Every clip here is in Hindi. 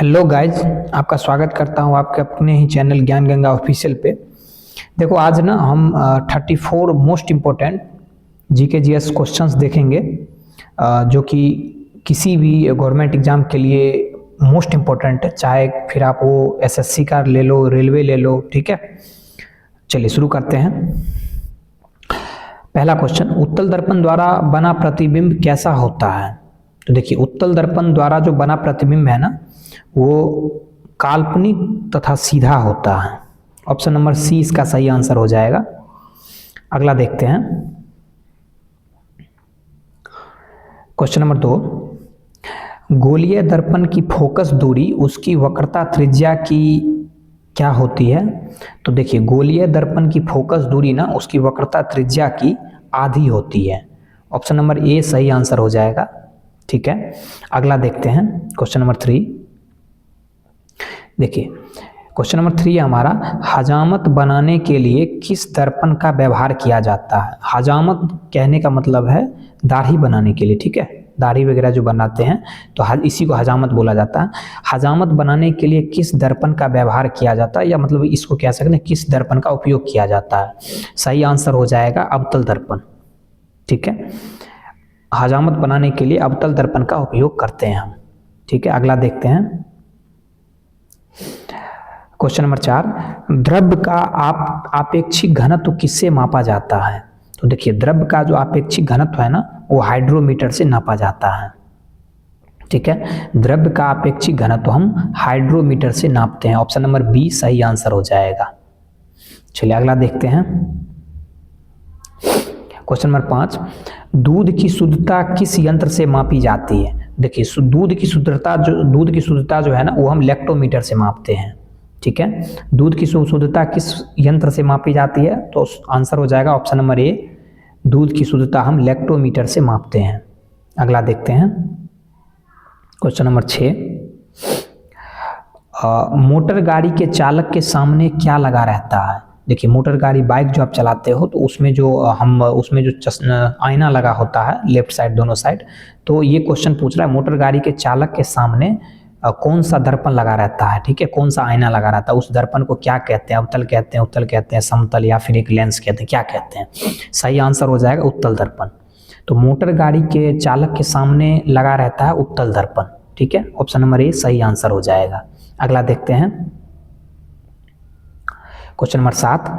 हेलो गाइज, आपका स्वागत करता हूं आपके अपने ही चैनल ज्ञान गंगा ऑफिशियल पे। देखो आज ना हम 34 most important GK GS questions देखेंगे जो कि किसी भी गवर्नमेंट एग्जाम के लिए मोस्ट इम्पोर्टेंट है, चाहे फिर आप वो एसएससी का ले लो, रेलवे ले लो। ठीक है, चलिए शुरू करते हैं। पहला क्वेश्चन, उत्तल दर्पण द्वारा बना प्रतिबिंब कैसा होता है? तो देखिए, उत्तल दर्पण द्वारा जो बना प्रतिबिंब है ना, वो काल्पनिक तथा सीधा होता है। ऑप्शन नंबर सी इसका सही आंसर हो जाएगा। अगला देखते हैं, क्वेश्चन नंबर 2, गोलीय दर्पण की फोकस दूरी उसकी वक्रता त्रिज्या की क्या होती है? तो देखिए, गोलीय दर्पण की फोकस दूरी ना उसकी वक्रता त्रिज्या की आधी होती है। ऑप्शन नंबर ए सही आंसर हो जाएगा। ठीक है, अगला देखते हैं, क्वेश्चन नंबर 3। देखिए, क्वेश्चन नंबर 3 हमारा, हजामत बनाने के लिए किस दर्पण का व्यवहार किया जाता है? हजामत कहने का मतलब है दाढ़ी बनाने के लिए। ठीक है, दाढ़ी वगैरह जो बनाते हैं तो इसी को हजामत बोला जाता है। हजामत बनाने के लिए किस दर्पण का व्यवहार किया जाता है, या मतलब इसको कह सकते हैं किस दर्पण का उपयोग किया जाता है? सही आंसर हो जाएगा अवतल दर्पण। ठीक है, हजामत बनाने के लिए अवतल दर्पण का उपयोग करते हैं हम। ठीक है, अगला देखते हैं, क्वेश्चन नंबर 4, द्रव्य का आपेक्षिक घनत्व किससे मापा जाता है? तो देखिए, द्रव्य का जो आपेक्षिक घनत्व है ना, वो हाइड्रोमीटर से नापा जाता है। ठीक है, द्रव्य का आपेक्षिक घनत्व हम हाइड्रोमीटर से नापते हैं। ऑप्शन नंबर बी सही आंसर हो जाएगा। चलिए अगला देखते हैं, क्वेश्चन नंबर 5, दूध की शुद्धता किस यंत्र से मापी जाती है? देखिए, दूध की शुद्धता जो है ना, वो हम लैक्टोमीटर से मापते हैं। ठीक है, दूध की शुद्धता किस यंत्र से मापी जाती है? तो आंसर हो जाएगा ऑप्शन नंबर ए, दूध की शुद्धता हम लैक्टोमीटर से मापते हैं। अगला देखते हैं, क्वेश्चन नंबर 6, मोटर गाड़ी के चालक के सामने क्या लगा रहता है? देखिए, मोटर गाड़ी बाइक जो आप चलाते हो तो उसमें जो आईना लगा होता है लेफ्ट साइड, दोनों साइड। तो ये क्वेश्चन पूछ रहा है, मोटर गाड़ी के चालक के सामने कौन सा दर्पण लगा रहता है? ठीक है, कौन सा आईना लगा रहता है? उस दर्पण को क्या कहते हैं? अवतल कहते हैं, उत्तल कहते हैं, समतल, या फिर एक लेंस कहते हैं, क्या कहते हैं? सही आंसर हो जाएगा उत्तल दर्पण। तो मोटर गाड़ी के चालक के सामने लगा रहता है उत्तल दर्पण। ठीक है, ऑप्शन नंबर ए सही आंसर हो जाएगा। अगला देखते हैं, क्वेश्चन नंबर 7,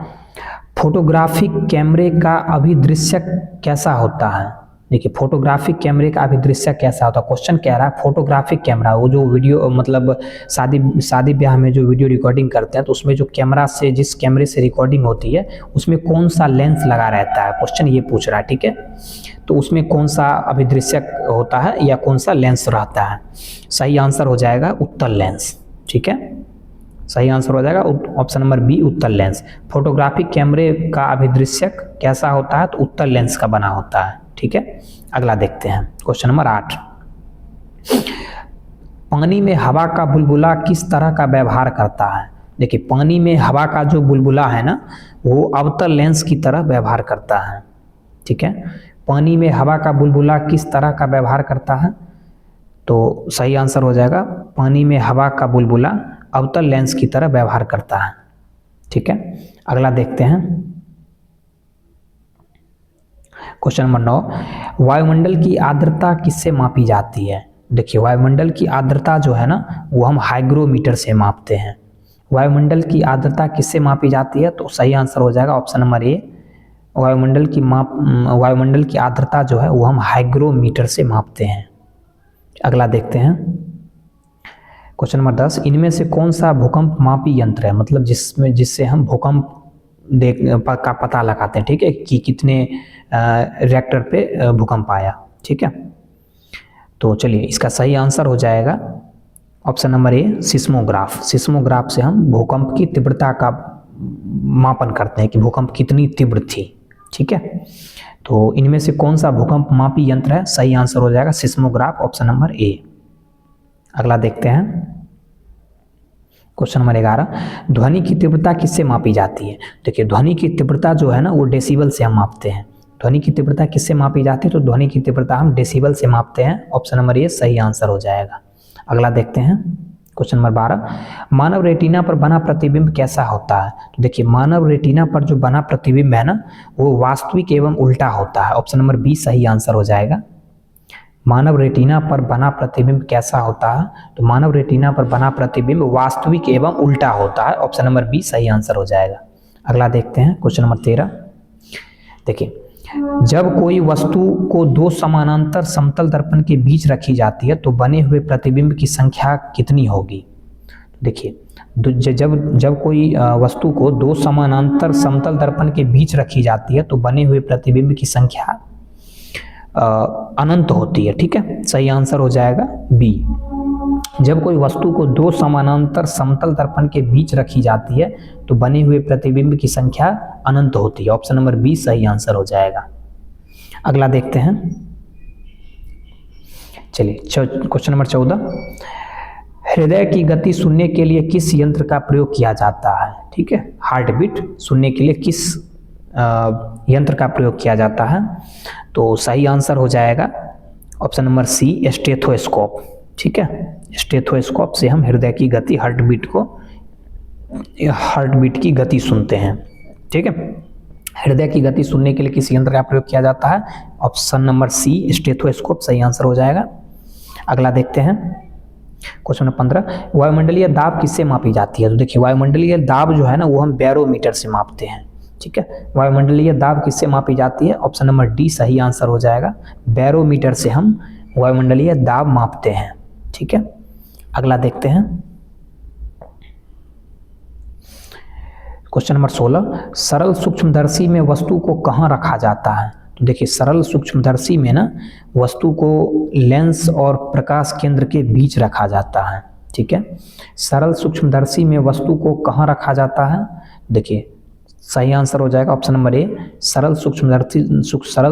फोटोग्राफिक कैमरे का अभिदृश्यक कैसा होता है? देखिए, फोटोग्राफिक कैमरे का अभिदृश्यक कैसा होता है? क्वेश्चन कह रहा है फोटोग्राफिक कैमरा, वो जो वीडियो मतलब शादी ब्याह में जो वीडियो रिकॉर्डिंग करते हैं तो उसमें जो जिस कैमरे से रिकॉर्डिंग होती है उसमें कौन सा लेंस लगा रहता है? क्वेश्चन ये पूछ रहा है। ठीक है, तो उसमें कौन सा अभिदृश्यक होता है या कौन सा लेंस रहता है? सही आंसर हो जाएगा उत्तल लेंस। ठीक है, सही आंसर हो जाएगा ऑप्शन नंबर बी उत्तल लेंस। फोटोग्राफिक कैमरे का अभिदृश्यक कैसा होता है? तो उत्तल लेंस का बना होता है। ठीक है, अगला देखते हैं, क्वेश्चन नंबर 8, पानी में हवा का बुलबुला किस तरह का व्यवहार करता है? देखिए, पानी में हवा का जो बुलबुला है ना, वो अवतल लेंस की तरह व्यवहार करता है। ठीक है, पानी में हवा का बुलबुला किस तरह का व्यवहार करता है? तो सही आंसर हो जाएगा, पानी में हवा का बुलबुला अवतल लेंस की तरह व्यवहार करता है। ठीक है, अगला देखते हैं, क्वेश्चन नंबर 9, वायुमंडल की आर्द्रता किससे मापी जाती है? देखिए, वायुमंडल की आर्द्रता जो है ना, वो हम हाइग्रोमीटर से मापते हैं। वायुमंडल की आर्द्रता किससे मापी जाती है? तो सही आंसर हो जाएगा ऑप्शन नंबर ए, वायुमंडल की आर्द्रता जो है वो हम हाइग्रोमीटर से मापते हैं। अगला देखते हैं, क्वेश्चन नंबर 10, इनमें से कौन सा भूकंप मापी यंत्र है? मतलब जिससे हम भूकंप का पता लगाते हैं। ठीक है, कि कितने रिएक्टर पे भूकंप आया। ठीक है, तो चलिए इसका सही आंसर हो जाएगा option number A, seismograph. Seismograph से हम भूकंप की तीव्रता का मापन करते हैं कि भूकंप कितनी तीव्र थी। ठीक है, तो इनमें से कौन सा भूकंप मापी यंत्र है? सही आंसर हो जाएगा सिस्मोग्राफ, ऑप्शन नंबर ए। अगला देखते हैं, क्वेश्चन नंबर 11, ध्वनि की तीव्रता किससे मापी जाती है? देखिए, ध्वनि की तीव्रता जो है ना, वो डेसिबल से हम मापते हैं। ध्वनि की तीव्रता किससे मापी जाती है? तो ध्वनि की तीव्रता हम डेसिबल से मापते हैं। ऑप्शन नंबर ए सही आंसर हो जाएगा। अगला देखते हैं, क्वेश्चन नंबर 12, मानव रेटिना पर बना प्रतिबिंब कैसा होता है? तो देखिए मानव रेटिना पर जो बना प्रतिबिंब है ना वो वास्तविक एवं उल्टा होता है। ऑप्शन नंबर बी सही आंसर हो जाएगा। मानव रेटिना पर बना प्रतिबिंब कैसा होता है? तो मानव रेटिना पर बना प्रतिबिंब वास्तविक एवं उल्टा होता है। ऑप्शन नंबर बी सही आंसर हो जाएगा। अगला देखते हैं क्वेश्चन नंबर 13। देखिए जब कोई वस्तु को दो समानांतर समतल दर्पण के बीच रखी जाती है तो बने हुए प्रतिबिंब की संख्या कितनी होगी? देखिए जब कोई वस्तु को दो समानांतर समतल दर्पण के बीच रखी जाती है तो बने हुए प्रतिबिंब की संख्या अनंत होती है। ठीक है, सही आंसर हो जाएगा बी। जब कोई वस्तु को दो समानांतर समतल दर्पण के बीच रखी जाती है तो बने हुए प्रतिबिंब की संख्या अनंत होती है। ऑप्शन नंबर बी सही आंसर हो जाएगा। अगला देखते हैं, चलिए क्वेश्चन नंबर 14, हृदय की गति सुनने के लिए किस यंत्र का प्रयोग किया जाता है? ठीक है, हार्ट बीट सुनने के लिए किस यंत्र का प्रयोग किया जाता है? तो सही आंसर हो जाएगा ऑप्शन नंबर सी स्टेथोस्कोप। ठीक है, स्टेथोस्कोप से हम हृदय की गति हार्ट बीट की गति सुनते हैं। ठीक है, हृदय की गति सुनने के लिए किस यंत्र का प्रयोग किया जाता है? ऑप्शन नंबर सी स्टेथोस्कोप सही आंसर हो जाएगा। अगला देखते हैं क्वेश्चन नंबर 15, वायुमंडलीय दाब किससे मापी जाती है? तो देखिए वायुमंडलीय दाब जो है ना वो हम बैरोमीटर से मापते हैं। ठीक है, वायुमंडलीय दाब किससे मापी जाती है? ऑप्शन नंबर डी सही आंसर हो जाएगा। बैरोमीटर से हम वायुमंडलीय दाब मापते हैं। ठीक है, अगला देखते हैं क्वेश्चन नंबर 16, सरल सूक्ष्मदर्शी में वस्तु को कहाँ रखा जाता है? तो देखिए सरल सूक्ष्मदर्शी में ना वस्तु को लेंस और प्रकाश केंद्र के बीच रखा जाता है। ठीक है, सरल सूक्ष्मदर्शी में वस्तु को कहाँ रखा जाता है? देखिए सही आंसर हो जाएगा ऑप्शन नंबर ए, सरल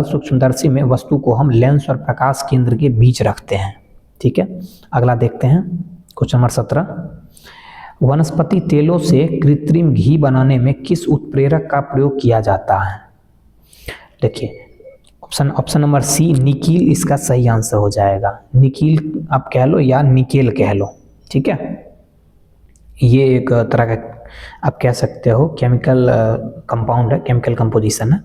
सूक्ष्मदर्शी में वस्तु को हम लेंस और प्रकाश केंद्र के बीच रखते हैं। ठीक है, अगला देखते हैं क्वेश्चन नंबर 17, वनस्पति तेलों से कृत्रिम घी बनाने में किस उत्प्रेरक का प्रयोग किया जाता है? देखिए ऑप्शन नंबर सी निकील इसका सही आंसर हो जाएगा। निकील आप कह लो या निकेल कह लो। ठीक है, ये एक तरह का आप कह सकते हो केमिकल कंपाउंड है, केमिकल कंपोजिशन है।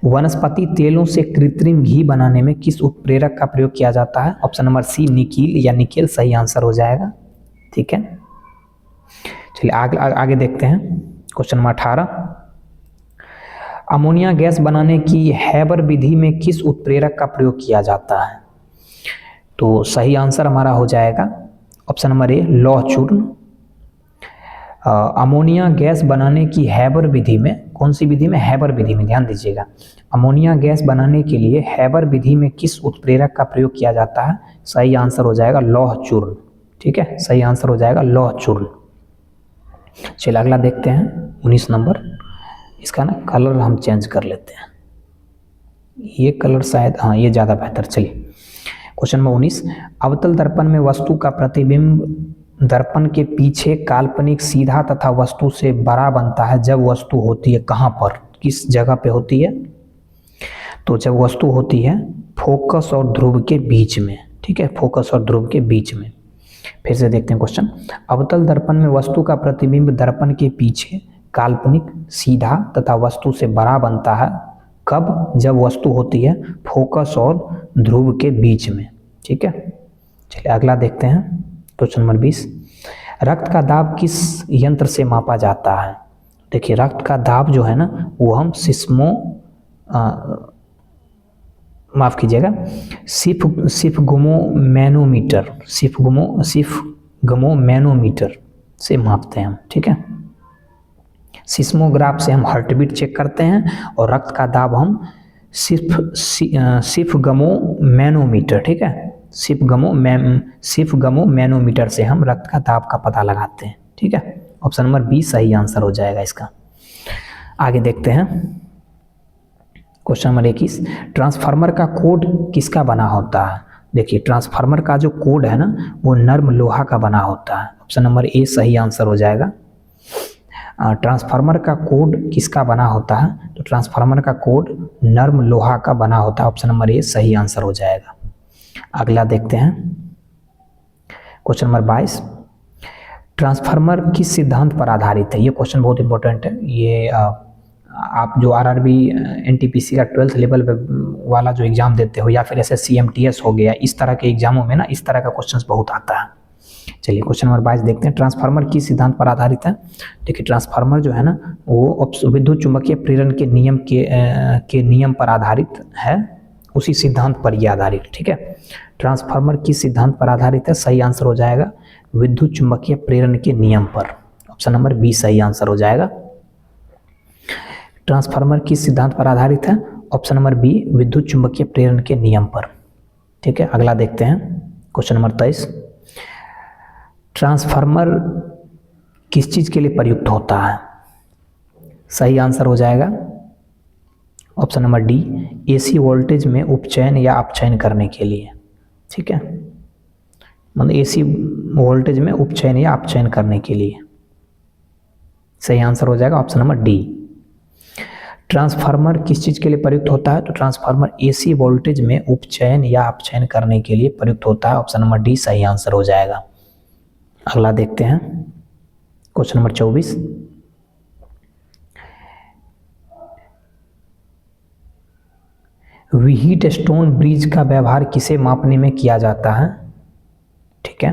वनस्पति तेलों से कृत्रिम घी बनाने में किस उत्प्रेरक का प्रयोग किया जाता है? ऑप्शन नंबर सी निकील या निकेल सही आंसर हो जाएगा। ठीक है, चलिए आगे देखते हैं क्वेश्चन नंबर 18, अमोनिया गैस बनाने की हैबर विधि में किस उत्प्रेरक का प्रयोग किया जाता है? तो सही आंसर हमारा हो जाएगा ऑप्शन नंबर ए लौह चूर्ण। अमोनिया गैस बनाने की हैबर विधि में, कौन सी विधि में? हैबर विधि में, ध्यान दीजिएगा। अमोनिया गैस बनाने के लिए हैबर विधि में किस उत्प्रेरक का प्रयोग किया जाता है? सही आंसर हो जाएगा लौह चूर्ण। ठीक है, सही आंसर हो जाएगा लौह चूर्ण। चलिए अगला देखते हैं 19 नंबर, इसका ना कलर हम चेंज कर लेते हैं, ये कलर शायद हाँ ये ज़्यादा बेहतर। चलिए क्वेश्चन नंबर 19, अवतल दर्पण में वस्तु का प्रतिबिंब दर्पण के पीछे काल्पनिक सीधा तथा वस्तु से बड़ा बनता है जब वस्तु होती है कहाँ पर, किस जगह पे होती है? तो जब वस्तु होती है फोकस और ध्रुव के बीच में। ठीक है, फोकस और ध्रुव के बीच में। फिर से देखते हैं क्वेश्चन, अवतल दर्पण में वस्तु का प्रतिबिंब दर्पण के पीछे काल्पनिक सीधा तथा वस्तु से बड़ा बनता है कब? जब वस्तु होती है फोकस और ध्रुव के बीच में। ठीक है, चलिए अगला देखते हैं क्वेश्चन नंबर 20, रक्त का दाब किस यंत्र से मापा जाता है? देखिए रक्त का दाब जो है ना वो हम माफ कीजिएगा सिफगमो मैनोमीटर से मापते हैं हम। ठीक है, सिस्मोग्राफ से हम हार्ट बीट चेक करते हैं और रक्त का दाब हम सिफगमो मैनोमीटर, ठीक है, सिफगमो मैनोमीटर से हम रक्त का दाब का पता लगाते हैं। ठीक है, ऑप्शन नंबर बी सही आंसर हो जाएगा इसका। आगे देखते हैं क्वेश्चन नंबर 21, ट्रांसफार्मर का कोड किसका बना होता है? देखिए ट्रांसफार्मर का जो कोड है ना वो नर्म लोहा का बना होता है। ऑप्शन नंबर ए सही आंसर हो जाएगा। ट्रांसफार्मर का कोड किसका बना होता है? तो ट्रांसफार्मर का कोड नर्म लोहा का बना होता है। ऑप्शन नंबर ए सही आंसर हो जाएगा। अगला देखते हैं क्वेश्चन नंबर 22, ट्रांसफार्मर किस सिद्धांत पर आधारित है? ये क्वेश्चन बहुत इंपॉर्टेंट है। ये आप जो आरआरबी एनटीपीसी का 12th लेवल वाला जो एग्जाम देते हो या फिर एसएससी एमटीएस हो गया, इस तरह के एग्जामों में ना इस तरह का क्वेश्चंस बहुत आता है। चलिए क्वेश्चन नंबर 22 देखते हैं। ट्रांसफार्मर किस सिद्धांत पर आधारित है? देखिए ट्रांसफार्मर जो है ना वो विद्युत चुंबकीय प्रेरण के नियम पर आधारित है, उसी सिद्धांत पर यह आधारित। ठीक है, ट्रांसफार्मर किस सिद्धांत पर आधारित है? सही आंसर हो जाएगा विद्युत चुंबकीय प्रेरण के नियम पर। ऑप्शन नंबर बी सही आंसर हो जाएगा। ट्रांसफार्मर किस सिद्धांत पर आधारित है? ऑप्शन नंबर बी विद्युत चुंबकीय प्रेरण के नियम पर। ठीक है, अगला देखते हैं क्वेश्चन नंबर 23। ट्रांसफार्मर किस चीज के लिए प्रयुक्त होता है? सही आंसर हो जाएगा option number D AC voltage में उपचयन या अपचयन करने के लिए। ठीक है, मतलब एसी वोल्टेज में उपचयन या अपचयन करने के लिए। सही आंसर हो जाएगा ऑप्शन नंबर डी। ट्रांसफार्मर किस चीज के लिए प्रयुक्त होता है? तो ट्रांसफार्मर एसी वोल्टेज में उपचयन या अपचयन करने के लिए प्रयुक्त होता है। ऑप्शन नंबर डी सही आंसर हो जाएगा। अगला देखते हैं question number 24। Wheat stone bridge का व्यवहार किसे मापने में किया जाता है? ठीक है,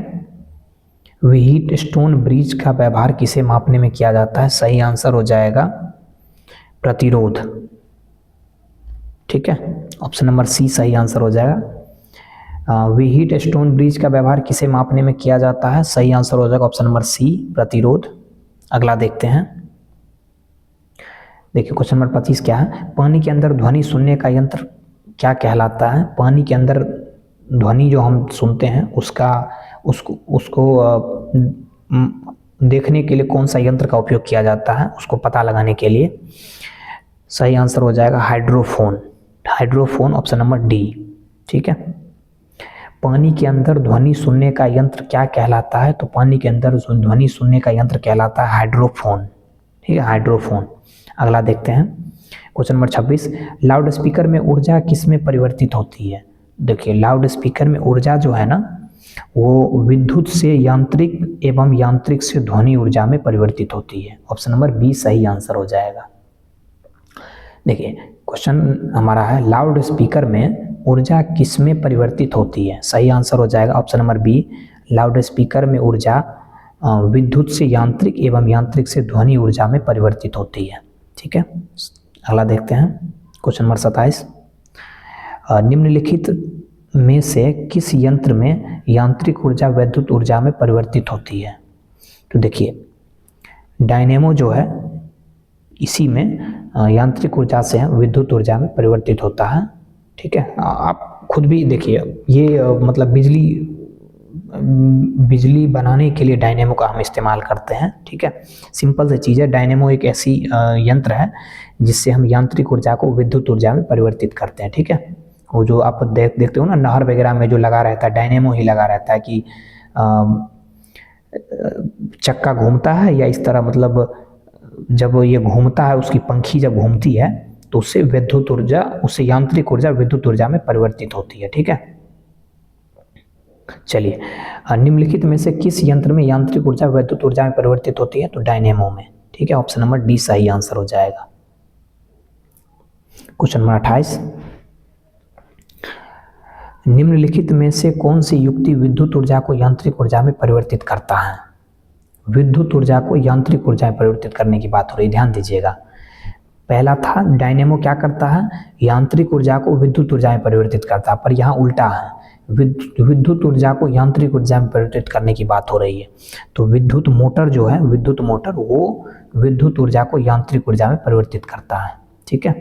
व्हीट स्टोन ब्रिज का व्यवहार किसे मापने में किया जाता है? सही आंसर हो जाएगा प्रतिरोध। ठीक है, ऑप्शन नंबर सी सही आंसर हो जाएगा। व्हीट स्टोन ब्रिज का व्यवहार किसे मापने में किया जाता है? सही आंसर हो जाएगा ऑप्शन नंबर सी प्रतिरोध। अगला देखते हैं, देखिए क्वेश्चन नंबर 25 क्या है? पानी के अंदर ध्वनि सुनने का यंत्र क्या कहलाता है? पानी के अंदर ध्वनि जो हम सुनते हैं उसको देखने के लिए कौन सा यंत्र का उपयोग किया जाता है, उसको पता लगाने के लिए? सही आंसर हो जाएगा hydrophone. Hydrophone option number D. ठीक है, पानी के अंदर ध्वनि सुनने का यंत्र क्या कहलाता है? तो पानी के अंदर ध्वनि सुनने का यंत्र कहलाता है हाइड्रोफोन। ठीक है, हाइड्रोफोन। अगला देखते हैं क्वेश्चन नंबर 26। लाउड स्पीकर में ऊर्जा किस में परिवर्तित होती है? देखिए लाउड स्पीकर में ऊर्जा जो है ना वो विद्युत से यांत्रिक एवं यांत्रिक से ध्वनि ऊर्जा में परिवर्तित होती है। ऑप्शन नंबर बी सही आंसर हो जाएगा। देखिए क्वेश्चन हमारा है लाउड स्पीकर में ऊर्जा किस में परिवर्तित होती है? सही आंसर हो जाएगा option number be loud speaker में ऊर्जा विद्युत से यांत्रिक एवं यांत्रिक से ध्वनि ऊर्जा में परिवर्तित होती है। ठीक है, अगला देखते हैं क्वेश्चन नंबर 27। निम्नलिखित में से किस यंत्र में यांत्रिक ऊर्जा विद्युत ऊर्जा में परिवर्तित होती है? तो देखिए डायनेमो जो है इसी में यांत्रिक ऊर्जा से विद्युत ऊर्जा में परिवर्तित होता है। ठीक है, आप खुद भी देखिए ये मतलब बिजली बनाने के लिए डायनेमो का हम इस्तेमाल करते हैं। ठीक है, सिंपल सी चीज़ है। डायनेमो एक ऐसी यंत्र है जिससे हम यांत्रिक ऊर्जा को विद्युत ऊर्जा में परिवर्तित करते हैं। ठीक है, वो जो आप देखते हो ना नहर वगैरह में जो लगा रहता है डायनेमो ही लगा रहता है कि चक्का घूमता है या इस तरह, मतलब जब ये घूमता है उसकी पंखी जब घूमती है तो उससे विद्युत ऊर्जा, उससे यांत्रिक ऊर्जा विद्युत ऊर्जा में परिवर्तित होती है। ठीक है, चलिए निम्नलिखित में से किस यंत्र में यांत्रिक ऊर्जा विद्युत ऊर्जा में परिवर्तित होती है? तो डायनेमो में। ठीक है, ऑप्शन नंबर डी सही आंसर हो जाएगा। Question number 28। निम्नलिखित में से कौन सी युक्ति विद्युत ऊर्जा को यांत्रिक ऊर्जा में परिवर्तित करता है? विद्युत ऊर्जा को यांत्रिक ऊर्जा में परिवर्तित करने की बात हो रही, ध्यान दीजिएगा। पहला था डायनेमो क्या करता है? यांत्रिक ऊर्जा को विद्युत ऊर्जा में परिवर्तित करता है, पर यहाँ उल्टा है, विद्युत ऊर्जा को यांत्रिक ऊर्जा में परिवर्तित करने की बात हो रही है। तो विद्युत मोटर जो है, विद्युत मोटर वो विद्युत ऊर्जा को यांत्रिक ऊर्जा में परिवर्तित करता है। ठीक है,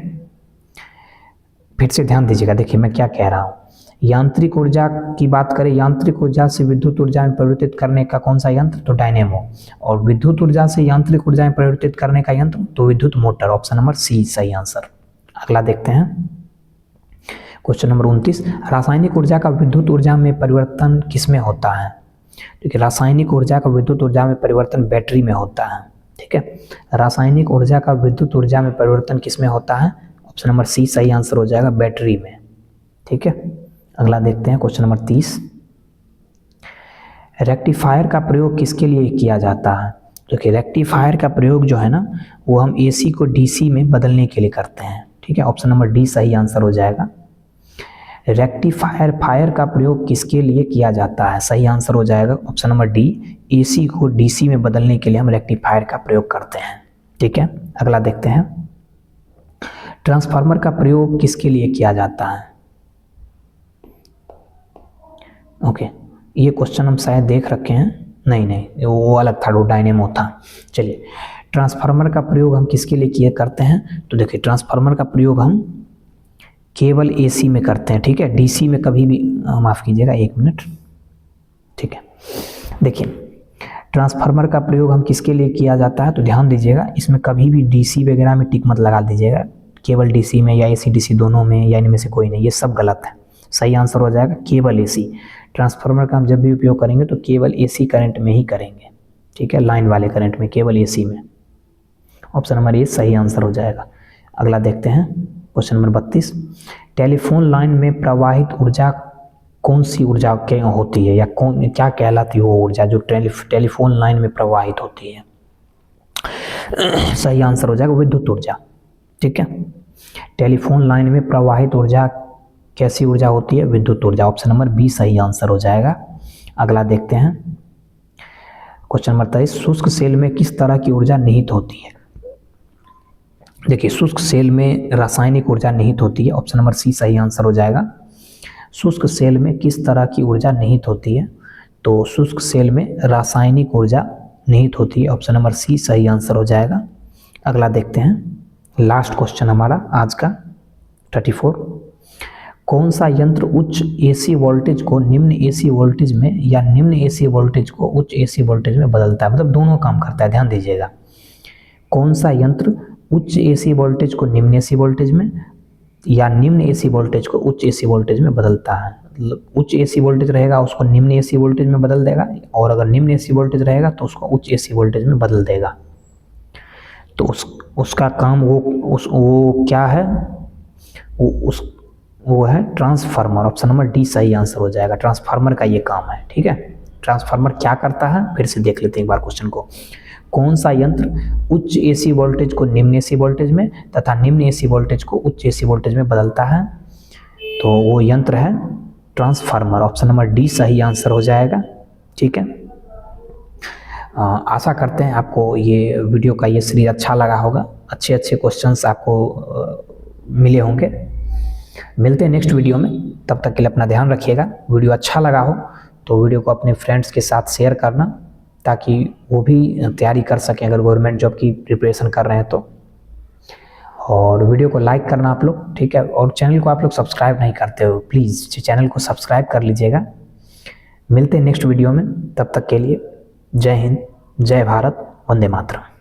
फिर से ध्यान दीजिएगा, देखिए मैं क्या कह रहा हूँ। यांत्रिक ऊर्जा की बात करें, यांत्रिक ऊर्जा से विद्युत ऊर्जा में परिवर्तित करने का कौन सा यंत्र? तो डायनेमो। और विद्युत ऊर्जा से यांत्रिक ऊर्जा में परिवर्तित करने का यंत्र तो विद्युत मोटर। ऑप्शन नंबर सी सही आंसर। अगला देखते हैं क्वेश्चन नंबर 29। रासायनिक ऊर्जा का विद्युत ऊर्जा में परिवर्तन किस में होता है? देखिए रासायनिक ऊर्जा का विद्युत ऊर्जा में परिवर्तन बैटरी में होता है। ठीक है, रासायनिक ऊर्जा का विद्युत ऊर्जा में परिवर्तन किस में होता है? ऑप्शन नंबर सी सही आंसर हो जाएगा, बैटरी में। ठीक है, अगला देखते हैं क्वेश्चन नंबर 30। रेक्टिफायर का प्रयोग किसके लिए किया जाता है? देखिए रेक्टिफायर का प्रयोग जो है ना वो हम AC को DC में बदलने के लिए करते हैं, ठीक है। ऑप्शन नंबर डी सही आंसर हो जाएगा। रेक्टिफायर का प्रयोग किसके लिए किया जाता है? सही आंसर हो जाएगा ऑप्शन नंबर डी, AC को DC में बदलने के लिए हम रेक्टिफायर का प्रयोग करते हैं, ठीक है। अगला देखते हैं, ट्रांसफार्मर का प्रयोग किसके लिए किया जाता है? ओके, ये क्वेश्चन हम शायद देख रखे हैं, नहीं वो अलग था, वो डायनेमो था। चलिए, ट्रांसफार्मर का प्रयोग हम किसके लिए किए करते हैं? तो देखिए ट्रांसफार्मर का प्रयोग हम केवल AC में करते हैं, ठीक है। DC में कभी भी, माफ़ कीजिएगा 1 मिनट, ठीक है। देखिए ट्रांसफार्मर का प्रयोग हम किसके लिए किया जाता है? तो ध्यान दीजिएगा, इसमें कभी भी DC वगैरह में टिक मत लगा दीजिएगा, केवल DC में या AC DC दोनों में या इनमें से कोई नहीं, ये सब गलत है। सही आंसर हो जाएगा केवल AC। ट्रांसफार्मर का हम जब भी उपयोग करेंगे तो केवल AC करंट में ही करेंगे, ठीक है, लाइन वाले करंट में, केवल AC में। ऑप्शन नंबर ए सही आंसर हो जाएगा। अगला देखते हैं, क्वेश्चन नंबर 32, टेलीफोन लाइन में प्रवाहित ऊर्जा कौन सी ऊर्जा क्या होती है, या कौन क्या कहलाती है वो ऊर्जा जो टेलीफोन लाइन में प्रवाहित होती है? सही आंसर हो जाएगा विद्युत ऊर्जा, ठीक है। टेलीफोन लाइन में प्रवाहित ऊर्जा कैसी ऊर्जा होती है? विद्युत ऊर्जा। ऑप्शन नंबर बी सही आंसर हो जाएगा। अगला देखते हैं, क्वेश्चन नंबर 23, शुष्क सेल में किस तरह की ऊर्जा निहित होती है? देखिए शुष्क सेल में रासायनिक ऊर्जा निहित होती है। ऑप्शन नंबर सी सही आंसर हो जाएगा। शुष्क सेल में किस तरह की ऊर्जा निहित होती है? तो शुष्क सेल में रासायनिक ऊर्जा निहित होती है। ऑप्शन नंबर सी सही आंसर हो जाएगा। अगला देखते हैं, लास्ट क्वेश्चन हमारा आज का 34, कौन सा यंत्र उच्च AC वोल्टेज को निम्न AC वोल्टेज में या निम्न AC वोल्टेज को उच्च AC वोल्टेज में बदलता है? मतलब दोनों काम करता है, ध्यान दीजिएगा। कौन सा यंत्र उच्च AC वोल्टेज को निम्न AC वोल्टेज में या निम्न AC वोल्टेज को उच्च AC वोल्टेज में बदलता है? उच्च AC वोल्टेज रहेगा उसको निम्न AC वोल्टेज में बदल देगा, और अगर निम्न AC वोल्टेज रहेगा तो उसको उच्च AC वोल्टेज में बदल देगा। तो उसका काम वो क्या है? वो है ट्रांसफार्मर। ऑप्शन नंबर डी सही आंसर हो जाएगा। ट्रांसफार्मर का ये काम है, ठीक है। ट्रांसफार्मर क्या करता है, फिर से देख लेते हैं एक बार क्वेश्चन को। कौन सा यंत्र उच्च AC वोल्टेज को निम्न AC वोल्टेज में तथा निम्न AC वोल्टेज को उच्च AC वोल्टेज में बदलता है? तो वो यंत्र है ट्रांसफार्मर। ऑप्शन नंबर डी सही आंसर हो जाएगा, ठीक है। आशा करते हैं आपको ये वीडियो का ये सीरीज अच्छा लगा होगा, अच्छे अच्छे क्वेश्चंस आपको मिले होंगे। मिलते हैं नेक्स्ट वीडियो में, तब तक के लिए अपना ध्यान रखिएगा। वीडियो अच्छा लगा हो तो वीडियो को अपने फ्रेंड्स के साथ शेयर करना, ताकि वो भी तैयारी कर सकें अगर गवर्नमेंट जॉब की प्रिपरेशन कर रहे हैं तो। और वीडियो को लाइक करना आप लोग, ठीक है। और चैनल को आप लोग सब्सक्राइब नहीं करते हो, प्लीज़ चैनल को सब्सक्राइब कर लीजिएगा। मिलते हैं नेक्स्ट वीडियो में, तब तक के लिए जय हिंद, जय भारत, वंदे मातरम।